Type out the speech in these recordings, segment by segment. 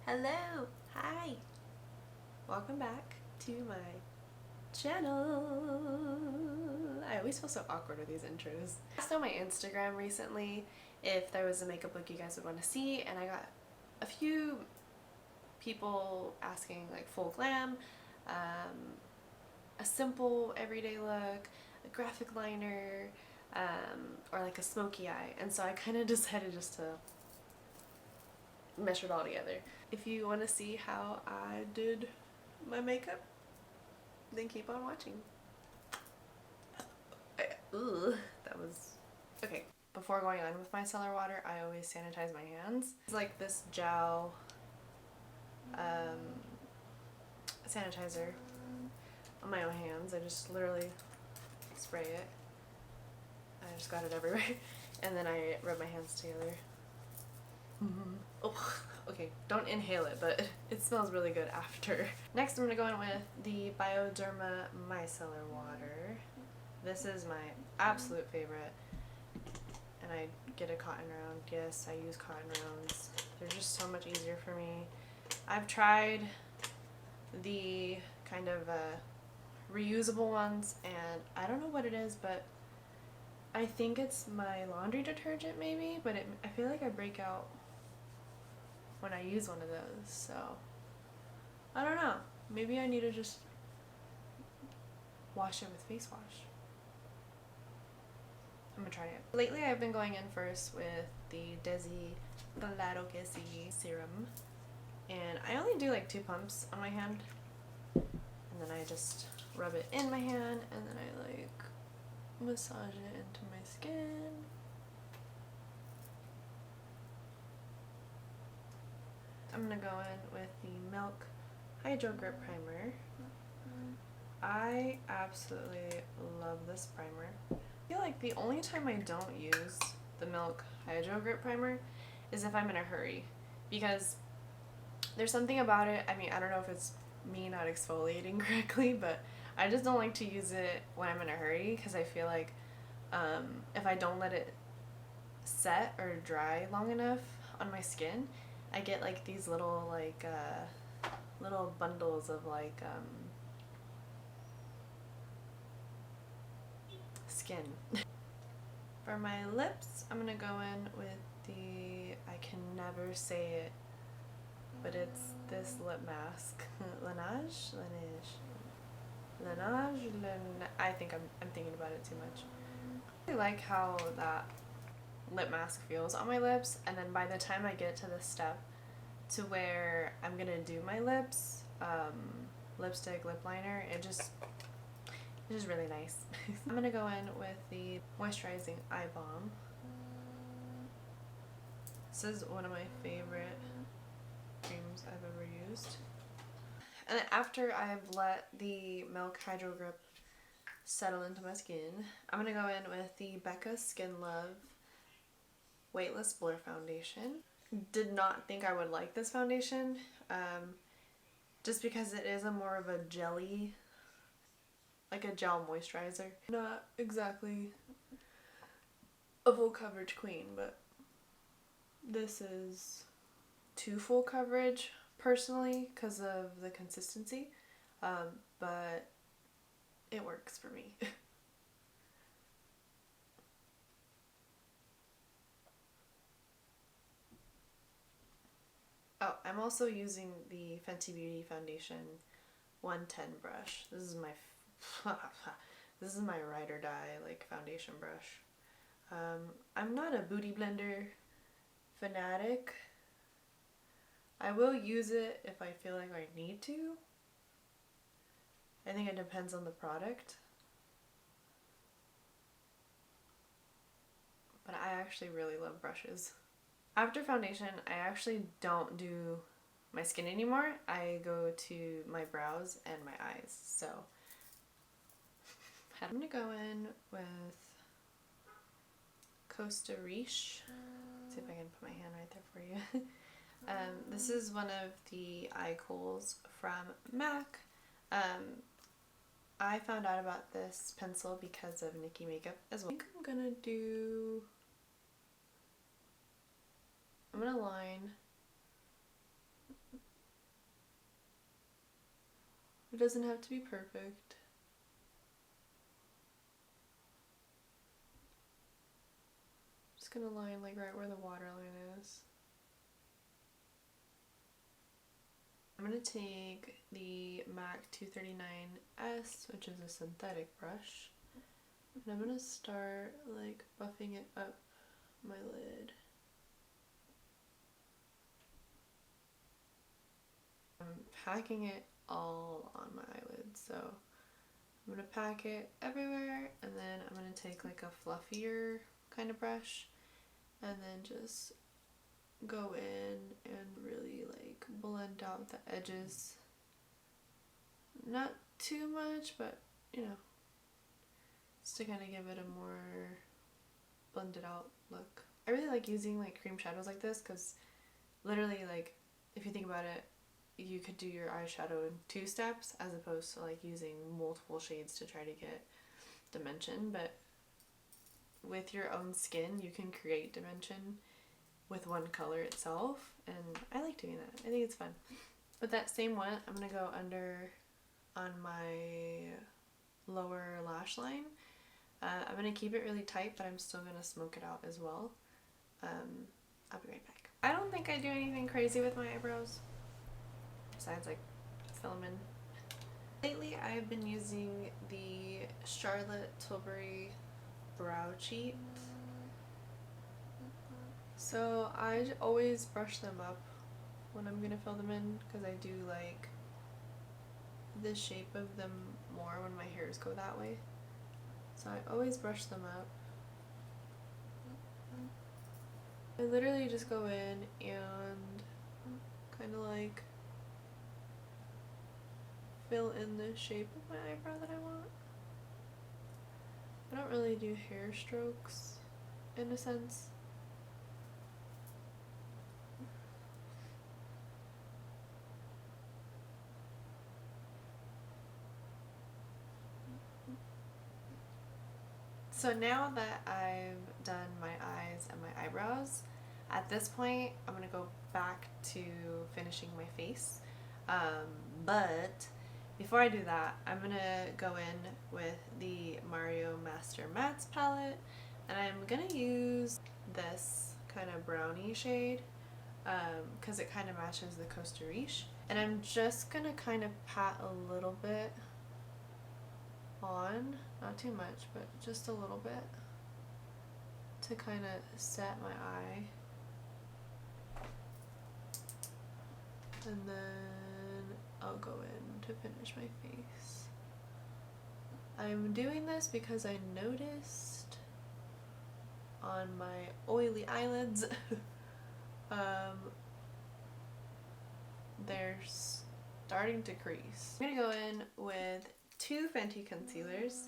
Hello, hi, welcome back to my channel. I always feel so awkward with these intros. I asked on my Instagram recently if there was a makeup look you guys would want to see, and I got a few people asking like full glam, a simple everyday look, a graphic liner, or like a smoky eye, and so I kind of decided just to mesh it all together. If you want to see how I did my makeup, then keep on watching. Ugh, that was... Okay, before going on with my micellar water, I always sanitize my hands. It's like this gel sanitizer on my own hands. I just literally spray it. I just got it everywhere. And then I rub my hands together. Oh, okay, don't inhale it, but it smells really good after. Next, I'm going to go in with the Bioderma Micellar water. This is my absolute favorite, and I get a cotton round. Yes, I use cotton rounds. They're just so much easier for me. I've tried the kind of reusable ones, and I don't know what it is, but I think it's my laundry detergent maybe, but I feel like I break out when I use one of those, so I don't know. Maybe I need to just wash it with face wash. I'm gonna try it. Lately I've been going in first with the Dezi Claro Serum, and I only do like 2 pumps on my hand, and then I just rub it in my hand, and then I like massage it into my skin. I'm gonna go in with the Milk Hydro Grip Primer. I absolutely love this primer. I feel like the only time I don't use the Milk Hydro Grip Primer is if I'm in a hurry, because there's something about it. I mean, I don't know if it's me not exfoliating correctly, but I just don't like to use it when I'm in a hurry, because I feel like if I don't let it set or dry long enough on my skin, I get like these little like little bundles of like skin. For my lips, I'm gonna go in with the, I can never say it, but it's this lip mask. Laneige? I think I'm thinking about it too much. I really like how that lip mask feels on my lips, and then by the time I get to the step to where I'm gonna do my lips, lipstick, lip liner, it's just really nice. I'm gonna go in with the moisturizing eye balm. This is one of my favorite creams I've ever used. And then after I've let the Milk Hydro Grip settle into my skin, I'm gonna go in with the Becca Skin Love Weightless Blur Foundation. Did not think I would like this foundation, just because it is a more of a jelly, like a gel moisturizer. Not exactly a full coverage queen, but this is too full coverage personally because of the consistency, but it works for me. Oh, I'm also using the Fenty Beauty Foundation 110 brush. This is my this is my ride or die like foundation brush. I'm not a Beauty Blender fanatic. I will use it if I feel like I need to. I think it depends on the product. But I actually really love brushes. After foundation, I actually don't do my skin anymore. I go to my brows and my eyes. So I'm gonna go in with Costa Riche. See if I can put my hand right there for you. This is one of the eye kohls from Mac. I found out about this pencil because of Nikki Makeup as well. I think I'm gonna line It doesn't have to be perfect. Just gonna line like right where the waterline is. I'm gonna take the MAC 239S, which is a synthetic brush, and I'm gonna start like buffing it up my lid. I'm packing it all on my eyelids, so I'm gonna pack it everywhere, and then I'm gonna take like a fluffier kind of brush and then just go in and really like blend out the edges. Not too much, but you know, just to kind of give it a more blended out look. I really like using like cream shadows like this because literally, like, if you think about it, you could do your eyeshadow in 2 steps as opposed to like using multiple shades to try to get dimension. But with your own skin, you can create dimension with one color itself, and I like doing that. I think it's fun. With that same one, I'm gonna go under on my lower lash line. I'm gonna keep it really tight, but I'm still gonna smoke it out as well. I'll be right back. I don't think I do anything crazy with my eyebrows besides like fill them in. Lately, I've been using the Charlotte Tilbury Brow Cheat. So I always brush them up when I'm gonna fill them in because I do like the shape of them more when my hairs go that way. So I always brush them up. I literally just go in and kind of like fill in the shape of my eyebrow that I want. I don't really do hair strokes in a sense. So now that I've done my eyes and my eyebrows, at this point I'm gonna go back to finishing my face. But before I do that, I'm gonna go in with the Mario Master Mattes palette, and I'm gonna use this kind of brownie shade because it kind of matches the Costa Riche. And I'm just gonna kind of pat a little bit on, not too much, but just a little bit to kind of set my eye. And then I'll go in to finish my face. I'm doing this because I noticed on my oily eyelids they're starting to crease. I'm gonna go in with 2 Fenty concealers.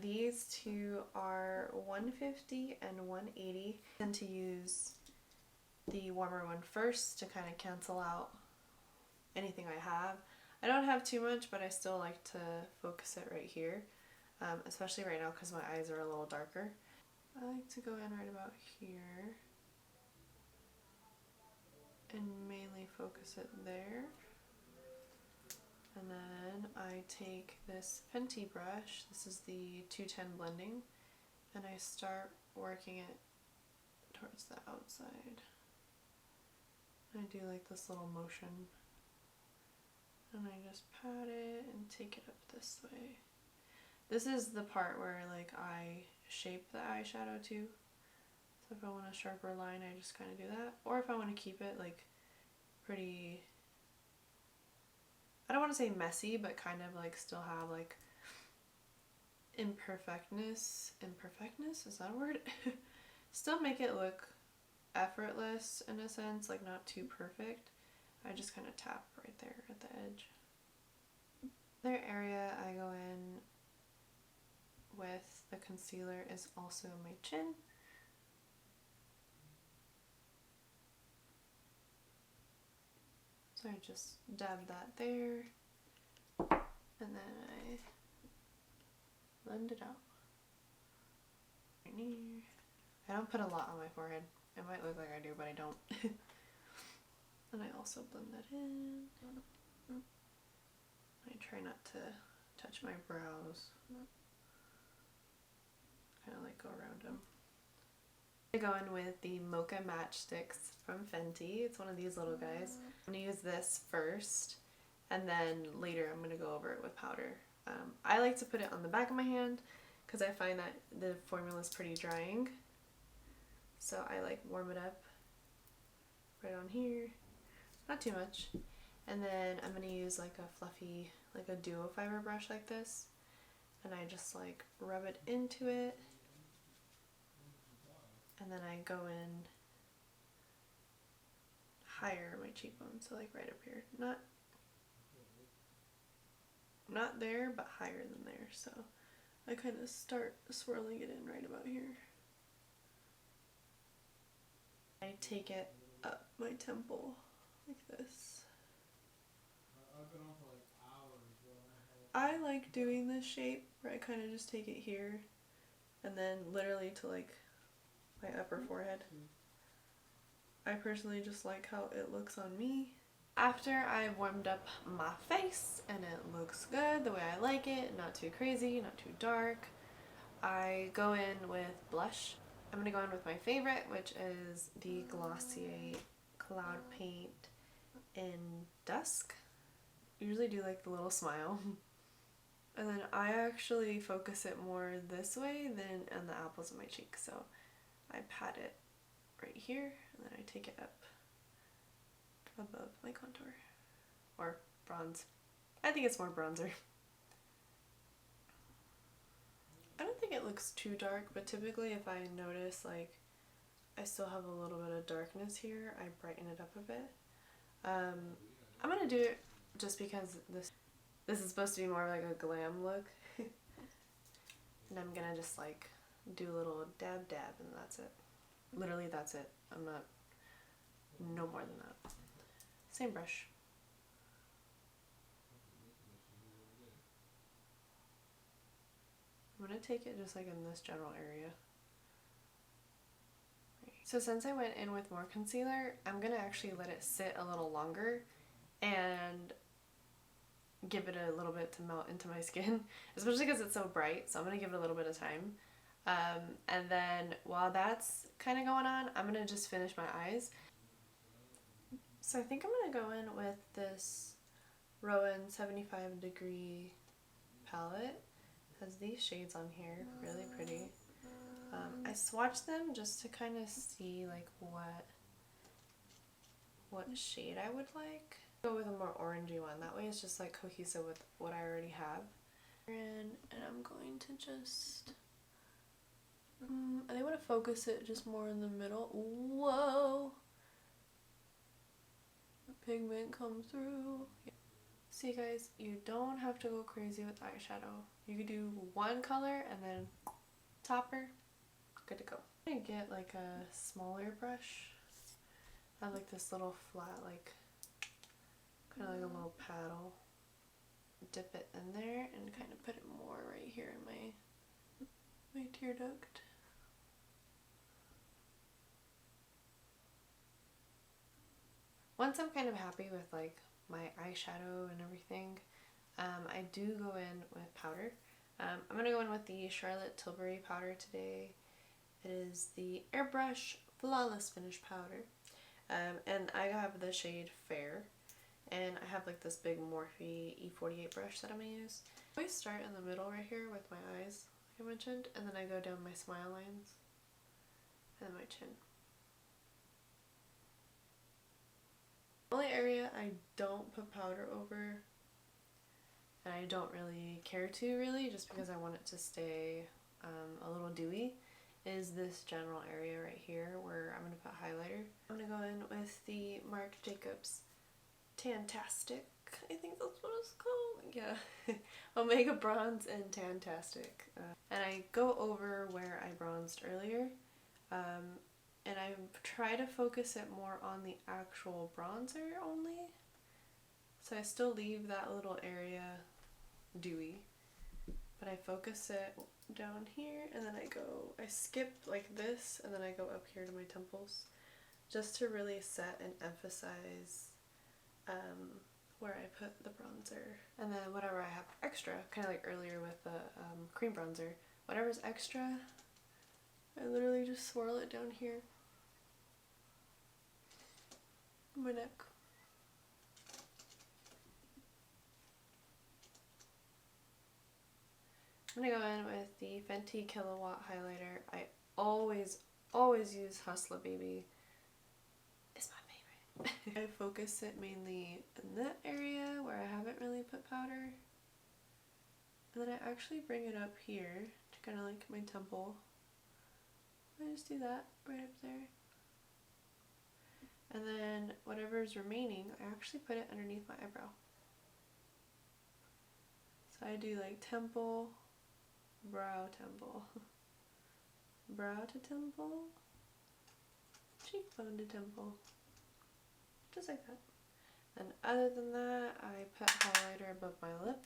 These 2 are 150 and 180. I tend to use the warmer one first to kind of cancel out anything I have. I don't have too much, but I still like to focus it right here, especially right now because my eyes are a little darker. I like to go in right about here and mainly focus it there. And then I take this Fenty brush, this is the 210 blending, and I start working it towards the outside. I do like this little motion, and I just pat it and take it up this way. This is the part where like I shape the eyeshadow too. So if I want a sharper line, I just kind of do that. Or if I want to keep it like pretty, I don't want to say messy, but kind of like still have like imperfectness, is that a word? Still make it look effortless in a sense, like not too perfect. I just kind of tap right there at the edge. Another area I go in with the concealer is also my chin. So I just dab that there, and then I blend it out. Right near. I don't put a lot on my forehead. It might look like I do, but I don't. And I also blend that in. I try not to touch my brows. Kind of like go around them. I'm going to go in with the Mocha Matchstix from Fenty. It's one of these little guys. I'm going to use this first, and then later I'm going to go over it with powder. I like to put it on the back of my hand because I find that the formula is pretty drying. So I like warm it up right on here. Not too much. And then I'm going to use like a fluffy, like a duo fiber brush like this. And I just like rub it into it. And then I go in higher my cheekbone, so like right up here. Not there, but higher than there. So I kind of start swirling it in right about here. I take it up my temple like this. I like doing this shape where I kind of just take it here and then literally to like my upper forehead. I personally just like how it looks on me. After I've warmed up my face and it looks good the way I like it, not too crazy, not too dark, I go in with blush. I'm going to go in with my favorite, which is the Glossier Cloud Paint in Dusk. I usually do like the little smile. And then I actually focus it more this way than on the apples of my cheek. So I pat it right here and then I take it up above my contour. Or bronze. I think it's more bronzer. I don't think it looks too dark, but typically if I notice like I still have a little bit of darkness here, I brighten it up a bit. I'm gonna do it just because this is supposed to be more like a glam look. And I'm gonna just like do a little dab and that's it. Literally that's it. I'm not, no more than that. Same brush. I'm gonna take it just like in this general area. So since I went in with more concealer, I'm gonna actually let it sit a little longer and give it a little bit to melt into my skin, especially because it's so bright, so I'm gonna give it a little bit of time. And then while that's kind of going on, I'm gonna just finish my eyes. So I think I'm gonna go in with this Roen 75 degree palette. It has these shades on here, really pretty. I swatched them just to kind of see like what shade I would like. Go with a more orangey one, that way it's just like cohesive with what I already have. And I'm going to just I want to focus it just more in the middle. Whoa! Pigment come through. See guys, you don't have to go crazy with eyeshadow. You could do one color and then topper, good to go. I'm gonna get like a smaller brush. I have like this little flat, like kind of like a little paddle. Dip it in there and kind of put it more right here in my tear duct. Once I'm kind of happy with like my eyeshadow and everything, I do go in with powder. I'm going to go in with the Charlotte Tilbury powder today. It is the Airbrush Flawless Finish powder. And I have the shade Fair. And I have like this big Morphe E48 brush that I'm going to use. I always start in the middle right here with my eyes, like I mentioned. And then I go down my smile lines. And then my chin. The only area I don't put powder over, and I don't really care to really, just because I want it to stay a little dewy, is this general area right here where I'm going to put highlighter. I'm going to go in with the Marc Jacobs Tan-tastic, I think that's what it's called, yeah. Omega Bronze and Tan-tastic. And I go over where I bronzed earlier. And I try to focus it more on the actual bronzer only. So I still leave that little area dewy. But I focus it down here and then I skip like this and then I go up here to my temples. Just to really set and emphasize where I put the bronzer. And then whatever I have extra, kind of like earlier with the cream bronzer, whatever's extra, I literally just swirl it down here on my neck. I'm gonna go in with the Fenty Killawatt highlighter. I always use Hustler Baby. It's my favorite. I focus it mainly in that area where I haven't really put powder. And then I actually bring it up here to kind of like my temple. I just do that right up there. And then whatever's remaining, I actually put it underneath my eyebrow. So I do like temple, brow, temple, brow to temple, cheekbone to temple, just like that. And other than that, I put highlighter above my lip,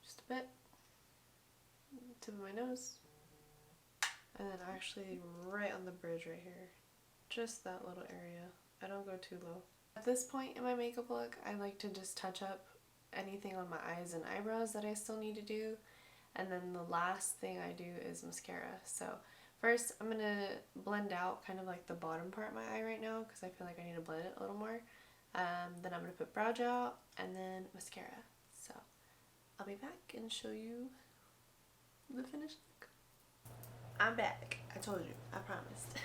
just a bit, tip of my nose, and then actually right on the bridge right here, just that little area. I don't go too low. At this point in my makeup look, I like to just touch up anything on my eyes and eyebrows that I still need to do. And then the last thing I do is mascara. So first I'm going to blend out kind of like the bottom part of my eye right now because I feel like I need to blend it a little more. Then I'm going to put brow gel and then mascara. So I'll be back and show you the finished look. I'm back. I told you. I promised.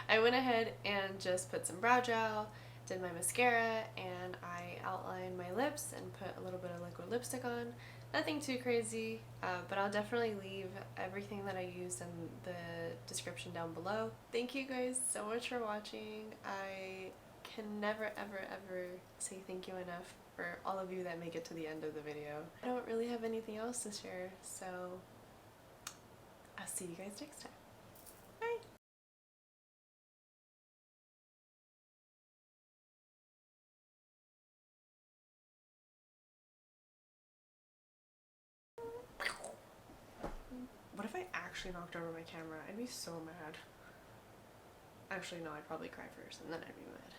I went ahead and just put some brow gel, did my mascara, and I outlined my lips and put a little bit of liquid lipstick on. Nothing too crazy, but I'll definitely leave everything that I used in the description down below. Thank you guys so much for watching. I can never ever say thank you enough for all of you that make it to the end of the video. I don't really have anything else to share, so I'll see you guys next time. Bye! What if I actually knocked over my camera? I'd be so mad. Actually, no, I'd probably cry first and then I'd be mad.